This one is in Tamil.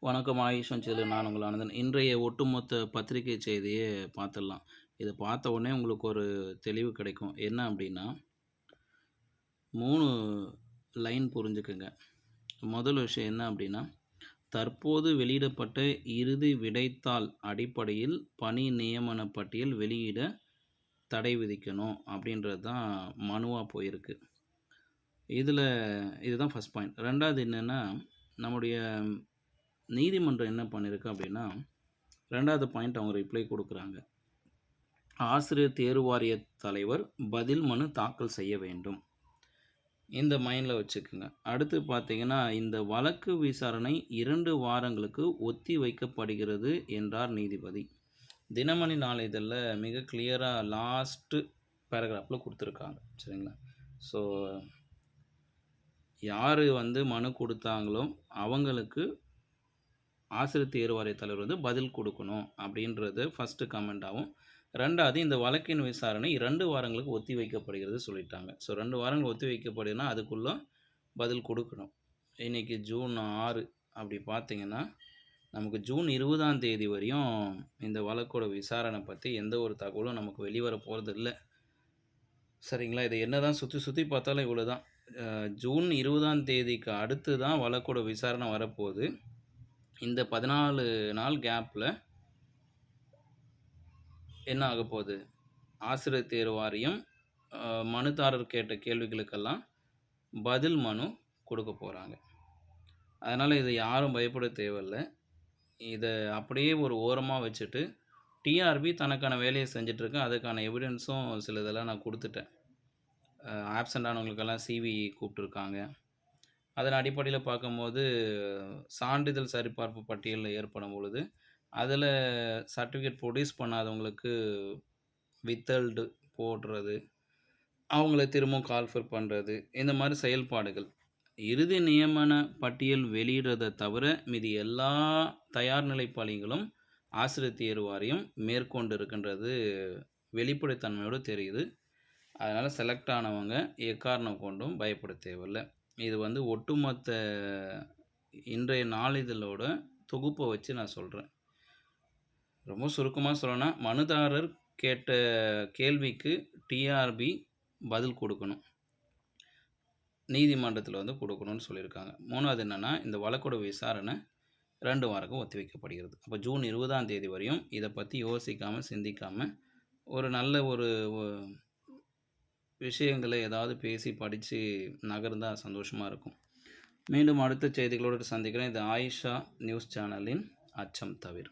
வணக்கம் ஆயுஷம் சேனல். நான் உங்கள் ஆனந்தன். இன்றைய ஒட்டுமொத்த பத்திரிகை செய்தியை பார்த்துடலாம். இதை பார்த்த உடனே உங்களுக்கு ஒரு தெளிவு கிடைக்கும். என்ன அப்படின்னா, 3 லைன் புரிஞ்சுக்குங்க. முதல் விஷயம் என்ன அப்படின்னா, தற்போது வெளியிடப்பட்ட இறுதி விடைத்தாள் அடிப்படையில் பணி நியமன பட்டியல் வெளியிட தடை விதிக்கணும் அப்படின்றது தான் மனுவாக போயிருக்கு. இதுதான் ஃபர்ஸ்ட் பாயிண்ட். 2வது என்னென்னா, நம்முடைய நீதிமன்றம் என்ன பண்ணியிருக்கு அப்படின்னா, 2வது பாயிண்ட் அவங்க ரிப்ளை கொடுக்குறாங்க. ஆசிரியர் தேர்வு வாரிய தலைவர் பதில் மனு தாக்கல் செய்ய வேண்டும். இந்த மைண்டில் வச்சுக்கோங்க. அடுத்து பார்த்தீங்கன்னா, இந்த வழக்கு விசாரணை 2 வாரங்களுக்கு ஒத்தி வைக்கப்படுகிறது என்றார் நீதிபதி. தினமணி நாளிதழில் மிக கிளியராக லாஸ்ட்டு பேராகிராஃபில் கொடுத்துருக்காங்க. சரிங்களா? ஸோ யார் மனு கொடுத்தாங்களோ அவங்களுக்கு ஆசிரியர் தேர்வு வாரிய தலைவர் பதில் கொடுக்கணும் அப்படின்றது ஃபஸ்ட்டு கமெண்ட்டாகவும், 2வது இந்த வழக்கின் விசாரணை 2 வாரங்களுக்கு ஒத்தி வைக்கப்படுகிறது சொல்லிட்டாங்க. ஸோ 2 வாரங்கள் ஒத்தி வைக்கப்படுதுன்னா அதுக்குள்ளே பதில் கொடுக்கணும். இன்றைக்கி ஜூன் 6 அப்படி பார்த்திங்கன்னா, நமக்கு ஜூன் 20ஆம் தேதி வரையும் இந்த வழக்கோட விசாரணை பற்றி எந்த ஒரு தகவலும் நமக்கு வெளிவர போகிறது இல்லை. சரிங்களா? இதை என்ன தான் சுற்றி சுற்றி பார்த்தாலும் இவ்வளோ தான். ஜூன் 20ஆம் தேதிக்கு அடுத்து தான் வழக்கோட விசாரணை வரப்போகுது. இந்த 14 நாள் கேப்பில் என்ன ஆகப்போகுது? ஆசிரியர் தேர்வு வாரியம் மனுதாரர் கேட்ட கேள்விகளுக்கெல்லாம் பதில் மனு கொடுக்க போகிறாங்க. அதனால் இதை யாரும் பயப்பட தேவையில்லை. இதை அப்படியே ஒரு ஓரமாக வச்சுட்டு டிஆர்பி தனக்கான வேலையை செஞ்சிட்ருக்கேன். அதுக்கான எவிடன்ஸும் சிலதெல்லாம் நான் கொடுத்துட்டேன். ஆப்சண்ட் ஆனவங்களுக்கெல்லாம் சிவி கூப்பிட்ருக்காங்க. அதன் அடிப்படையில் பார்க்கும்போது சான்றிதழ் சரிபார்ப்பு பட்டியலில் ஏற்படும் பொழுது அதில் சர்டிஃபிகேட் ப்ரொடியூஸ் பண்ணாதவங்களுக்கு வித்தல்டு போடுறது, அவங்கள திரும்பவும் கால்ஃபர் பண்ணுறது, இந்த மாதிரி செயல்பாடுகள். இறுதி நியமன பட்டியல் வெளியிடுறதை தவிர மீதி எல்லா தயார் நிலை பணிகளும் ஆசிரியர் தேர்வு வாரியம் மேற்கொண்டு இருக்கின்றது வெளிப்படைத்தன்மையோடு தெரியுது. அதனால் செலக்ட் ஆனவங்க எக்காரணம் கொண்டும் பயப்பட தேவையில்லை. இது ஒட்டுமொத்த இன்றைய நாளிதழோட தொகுப்பை வச்சு நான் சொல்கிறேன். ரொம்ப சுருக்கமாக சொல்லணும்னா, மனுதாரர் கேட்ட கேள்விக்கு டிஆர்பி பதில் கொடுக்கணும். நீதிமன்றத்தில் கொடுக்கணும்னு சொல்லியிருக்காங்க. 3வது என்னென்னா, இந்த வழக்கோட விசாரணை 2 வாரங்கள் ஒத்தி வைக்கப்படுகிறது. அப்போ ஜூன் 20ஆம் தேதி வரையும் இதை பற்றி யோசிக்காமல் சிந்திக்காமல் ஒரு நல்ல ஒரு விஷயங்களை ஏதாவது பேசி படித்து நகர்ந்தால் சந்தோஷமாக இருக்கும். மீண்டும் அடுத்த செய்திகளோடு சந்திக்கிறேன். இது ஆயிஷா நியூஸ் சேனலின் அச்சம் தவிர.